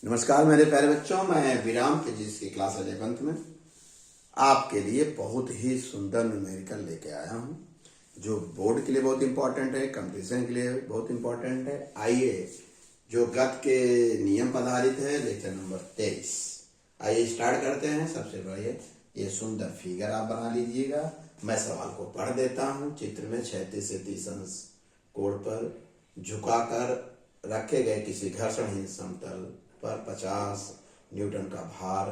नमस्कार मेरे प्यारे बच्चों, मैं विराम फिजिक्स की क्लास 11th में आपके लिए बहुत ही सुंदर न्यूमेरिकल लेके आया हूं जो बोर्ड के लिए बहुत इंपॉर्टेंट है, कंपटीशन के लिए बहुत इंपॉर्टेंट है। आइए, जो गत के नियम पर आधारित है, लेक्चर नंबर 23। आइए स्टार्ट करते हैं। सबसे पहले ये सुंदर फिगर आप बना लीजिएगा। मैं सवाल को पढ़ देता हूँ। चित्र में 36 से 30 अंश कोण पर झुकाकर रखे गए किसी घर्षणहीन समतल पर 50 न्यूटन का भार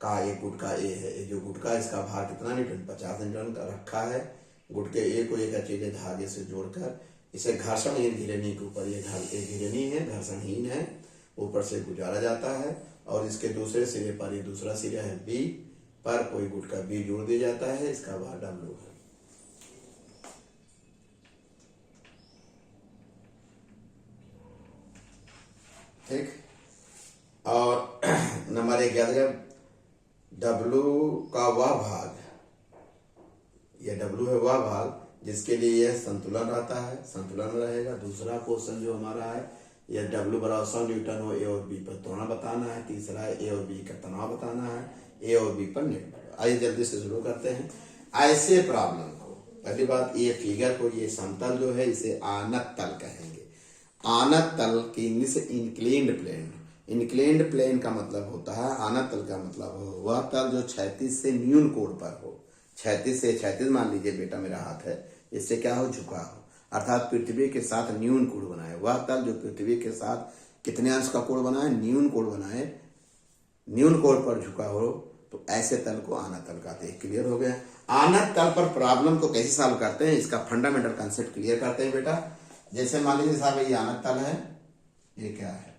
का एक गुटका ए है। ये जो गुटका, इसका भार कितना न्यूटन? 50 न्यूटन का रखा है। गुटके ए को एक अकेले धागे से जोड़कर इसे घर्षणहीन घिरनी के ऊपर, ये घिरनी है, घर्षणहीन है, ऊपर से गुजारा जाता है और इसके दूसरे सिरे पर, ये दूसरा सिरा है बी पर, कोई गुटका बी जोड़ दिया जाता है। इसका भार डब्ल्यू है। ठीक। और नंबर 1 याद रखें, डब्लू का वह भाग, यह डब्लू है वह भाग जिसके लिए यह संतुलन रहता है, संतुलन रहेगा। दूसरा क्वेश्चन जो हमारा है, यह डब्लू बराबर 100 न्यूटन हो, ए और बी पर त्वरण बताना है। तीसरा है ए और बी का तनाव बताना है, ए और बी पर नेट बल। आइए जल्दी से शुरू करते हैं। ऐसे प्रॉब्लम को, पहली बात, ये फिगर को, ये समतल जो है इसे आनत तल कहेंगे। आनत तल की इंग्लिश इंक्लिन्ड प्लेन। इंक्लिन्ड प्लेन का मतलब होता है, आनत तल का मतलब हो वह तल जो क्षैतिज से न्यून कोण पर हो। क्षैतिज से, क्षैतिज मान लीजिए बेटा मेरा हाथ है, इससे क्या हो? झुका हो, अर्थात पृथ्वी के साथ न्यून कोण बनाए। वह तल जो पृथ्वी के साथ कितने अंश का कोण बनाए? न्यून कोण बनाए, न्यून कोण पर झुका हो, तो ऐसे तल को आनत तल कहते हैं। क्लियर हो गया? आनत तल पर प्रॉब्लम को कैसे सॉल्व करते हैं, इसका फंडामेंटल कंसेप्ट क्लियर करते हैं बेटा। जैसे मान लीजिए साहब, ये आनत तल है, ये क्या है?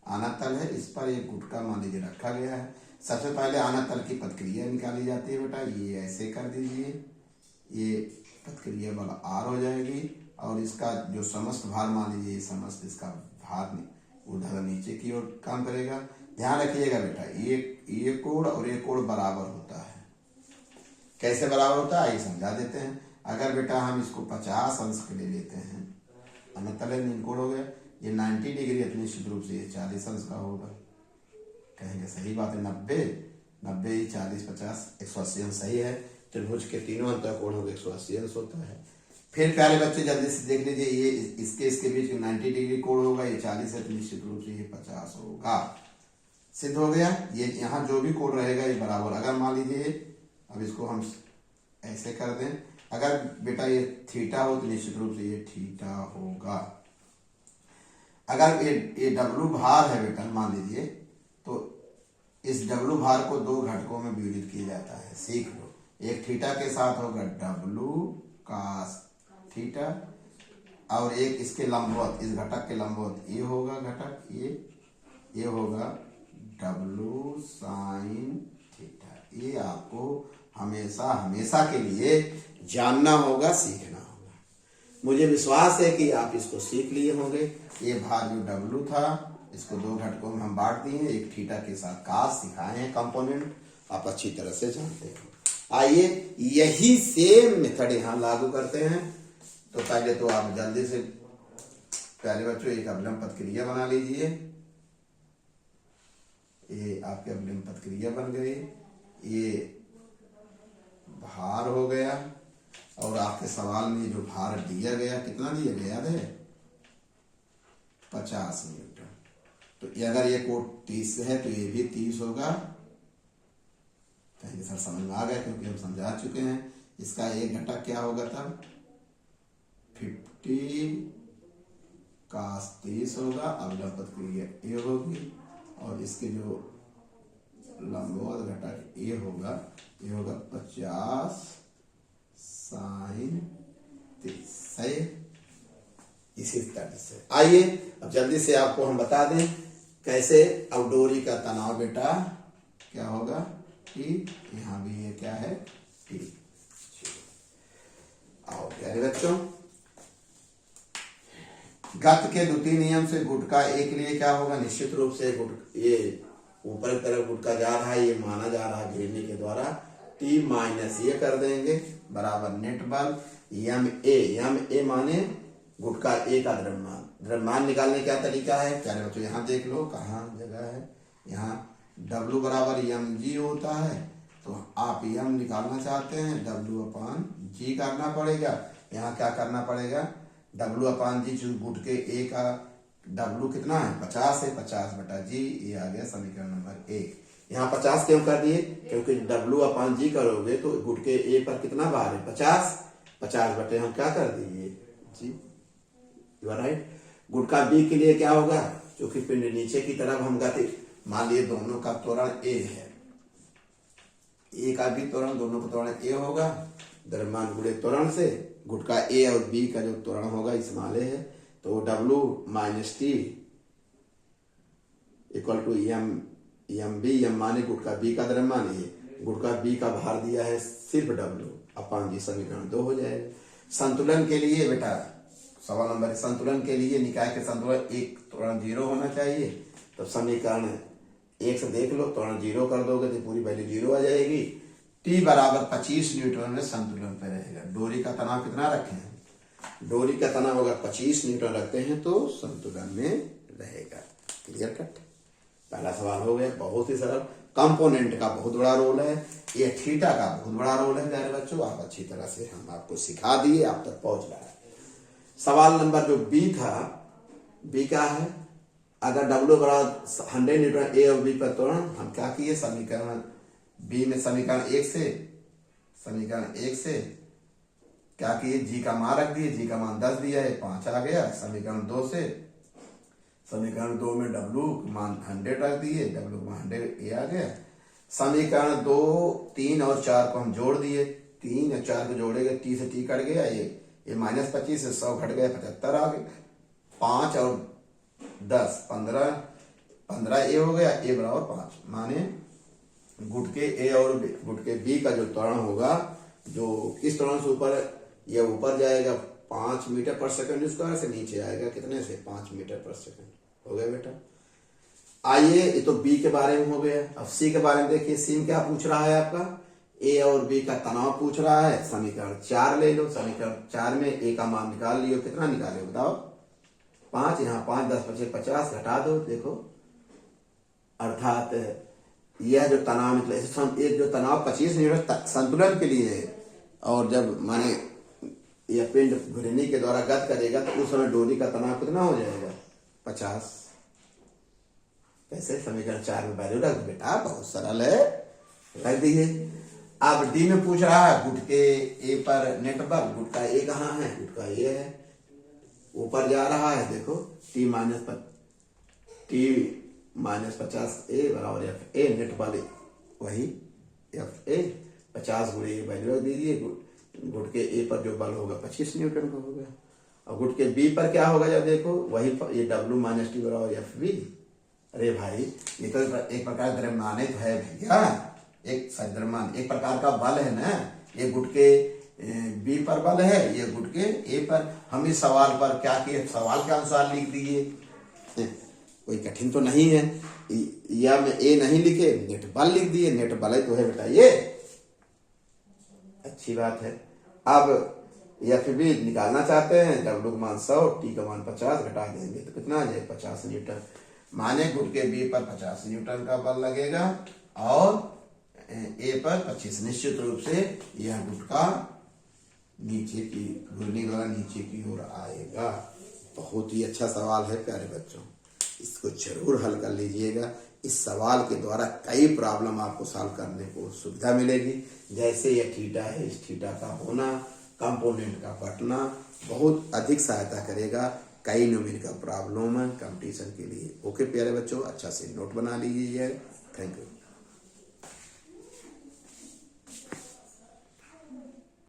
आनत तल है, इस पर एक गुटका मान लीजिए रखा गया है। सबसे पहले आनत तल की प्रतिक्रिया निकाली जाती है बेटा। ये ऐसे कर दीजिए, ये प्रतिक्रिया बल आर हो जाएगी और इसका जो समस्त भार मान लीजिए, ये समस्त इसका भार उधर नीचे की ओर काम करेगा। ध्यान रखिएगा बेटा, ये कोण और ये कोण बराबर होता है। कैसे बराबर होता है आइए समझा देते हैं। अगर बेटा हम इसको 50 अंश के लिए लेते हैं, आनत तल नील कोण हो गया, ये 90 डिग्री है, निश्चित रूप से ये 40 अंश का होगा। कहेंगे सही बात है, 90 40 50 180 अंश सही है। त्रिभुज के तीनों अंत का कोण होगा 180 अंश होता है। फिर प्यारे बच्चे जल्दी से देख लीजिए, ये इसके बीच 90 डिग्री कोण होगा, ये 40 है, तो निश्चित रूप से ये 50 होगा। सिद्ध हो गया। ये यहाँ जो भी कोण रहेगा ये बराबर। अगर मान लीजिए, अब इसको हम ऐसे कर दें, अगर बेटा ये थीटा हो तो निश्चित रूप से ये थीटा होगा। अगर ये डब्लू भार है बेटा, मान लीजिए, तो इस डब्लू भार को दो घटकों में विभाजित किया जाता है। सीख लो, एक थीटा के साथ होगा डब्लू कास थीटा, और एक इसके लंबवत, इस घटक के लंबवत ये होगा घटक, ये होगा डब्लू साइन थीटा। ये आपको हमेशा हमेशा के लिए जानना होगा, सीखना होगा। मुझे विश्वास है कि आप इसको सीख लिए होंगे। ये भार जो डब्लू था, इसको दो घटकों में हम बांट दिए हैं, एक थीटा के साथ कास सिखाए हैं कंपोनेंट, आप अच्छी तरह से जानते हो। आइए यही सेम मेथड यहाँ लागू करते हैं। तो पहले तो आप जल्दी से प्यारे बच्चों एक अवलंब प्रतिक्रिया बना लीजिए। ये आपके अवलंब प्रतिक्रिया बन गई, ये भार हो गया, और आपके सवाल में जो भार दिया गया, कितना दिया गया याद है? 50 न्यूटन। तो अगर ये कोण 30 है तो ये भी 30 होगा। कहेंगे सर समझ में आ गया, क्योंकि हम समझा चुके हैं। इसका एक घटक क्या होगा तब? 50 cos 30 होगा। अवलंब प्रतिक्रिया ये होगी, और इसके जो लंबवत घटक ये होगा 50 साइन 30। सही। इसी तरह से आइए अब जल्दी से आपको हम बता दें कैसे। अवडोरी का तनाव बेटा क्या होगा? टी। यहाँ भी ये क्या है? टी। आओ प्यारे बच्चों, गत के द्वितीय नियम से गुटका ए के लिए क्या होगा? निश्चित रूप से ये ऊपर की तरफ गुटका जा रहा है, ये माना जा रहा है घिरनी के द्वारा। टी माइनस ये कर देंगे बराबर नेट बल एम ए माने गुट का ए का द्रव्यमान। द्रव्यमान निकालने क्या तरीका है प्यारे बच्चों, यहाँ देख लो कहाँ जगह है, यहाँ W बराबर mg होता है, तो आप m निकालना चाहते हैं W/g करना पड़ेगा। यहाँ क्या करना पड़ेगा, W/g जो गुट के ए का W कितना है 50 है, 50/g, ये आ गया समीकरण नंबर 1। यहाँ 50 क्यों कर दिए, क्योंकि W/g करोगे तो गुट के ए पर कितना भार है 50, 50 बटे हम क्या कर दिए जी, यू आर राइट। गुट का बी के लिए क्या होगा, क्योंकि पिंड नीचे की तरफ हम गति, मान लिए दोनों का त्वरण ए है, ए का भी त्वरण, दोनों का त्वरण ए होगा, द्रव्यमान गुणे त्वरण से गुट का ए और बी का जो त्वरण होगा इसमाले है, तो W - T equal to M B, M माने गुट का बी का द्रव्यमान, ये गुट का बी का भार दिया है सिर्फ W/g, समीकरण 2 हो जाएगा। संतुलन के लिए बेटा सवाल नंबर, संतुलन के लिए निकाय के संतुलन एक त्वरण 0 होना चाहिए, तो समीकरण 1 से देख लो, त्वरण 0 कर दोगे तो पूरी वैल्यू 0 आ जाएगी। T बराबर 25 न्यूटन में संतुलन पे रहेगा। डोरी का तनाव कितना रखे हैं, डोरी का तनाव अगर 25 न्यूटन रखते हैं तो संतुलन में रहेगा। क्लियर कट, पहला सवाल हो गया, बहुत ही सरल। कंपोनेंट का बहुत बड़ा रोल है, ये थीटा का बहुत बड़ा रोल है प्यारे बच्चों, आप अच्छी तरह से हम आपको सिखा दिए, आप तक पहुंच रहा है। सवाल नंबर जो बी था, बी क्या है, अगर W बराबर 100 न्यूटन ए और बी पर त्वरण, हम क्या किए समीकरण बी में समीकरण 1 से क्या किए, जी का मान रख दिए, जी का मान 10 दिया है, 5 आ गया। समीकरण 2 से, समीकरण 2 में W मान 100 रख दिए, W मान 100 ये आ गया। समीकरण 2, 3 और 4 को हम जोड़ दिए, 3 और 4 को जोड़ेगा, T से T कट गया, ये -25 से 100 घट गया, 75 आ गया। 5 और 10 15 ए हो गया, ए बराबर 5, माने गुट के ए और गुट के बी का जो त्वरण होगा, जो किस त्वरण से ऊपर, यह ऊपर जाएगा 5 मीटर पर सेकंड स्क्वायर से, नीचे आएगा कितने से 5 मीटर पर सेकंड। हो गया बेटा। आइए, ये तो बी के बारे में हो गया। अब सी के बारे में देखिए, सी में क्या पूछ रहा है आपका, ए और बी का तनाव पूछ रहा है। समीकरण 4 ले लो, समीकरण 4 में ए का मान निकाल लियो, कितना निकाले बताओ 5, यहाँ 5 10 25 50 घटा दो, देखो अर्थात यह जो तनाव मतलब एक जो तनाव 25 न्यूटन संतुलन के लिए है, और जब माने यह पिंड घूर्णी के द्वारा गत करेगा तो उस समय डोरी का तनाव कितना हो जाएगा 50। कैसे, समीकरण 4 में वैल्यू रख बेटा, बहुत सरल है, रख दीजिए। अब डी में पूछ रहा है गुट के ए पर नेट बल, गुट का ए कहाँ है, गुट का ए है, ऊपर जा रहा है, देखो T -50 ए बराबर एफ ए, नेट बल वही एफ ए, 50 गुणे ए वैल्यू रख दीजिए। गुट के ए पर जो बल होगा 25 न्यूटन का होगा। और गुट के बी पर क्या होगा, जब देखो वही ये W - T बराबर एफ बी। अरे भाई, ये तो एक प्रकार द्रव्यमान तो है भैया, एक द्रव्यमान एक प्रकार का बल है ना, ये गुट के बी पर बल है, ये गुट के ए पर। हम इस सवाल पर क्या किए, सवाल के अनुसार लिख दिए, कोई कठिन तो नहीं है, या में ए नहीं लिखे, नेट बल लिख दिए, नेट बल ही तो है बेटा, ये अच्छी बात है। अब एफ बी निकालना चाहते हैं, W का मान 100, T का मान 50, घटा देंगे तो कितना आ जाए 50 न्यूटन, माने गुट के बी पर 50 न्यूटन का बल लगेगा और ए पर 25। निश्चित रूप से यह गुट का नीचे की घूर्णी द्वारा नीचे की ओर आएगा। बहुत ही अच्छा सवाल है प्यारे बच्चों, इसको जरूर हल कर लीजिएगा। इस सवाल के द्वारा कई प्रॉब्लम आपको सॉल्व करने को सुविधा मिलेगी। जैसे यह थीटा है, इस थीटा का होना, कंपोनेंट का बटना बहुत अधिक सहायता करेगा कई न्यूमेरिकल प्रॉब्लम कंपटीशन के लिए। ओके प्यारे बच्चों, अच्छा से नोट बना लीजिए। Thank you.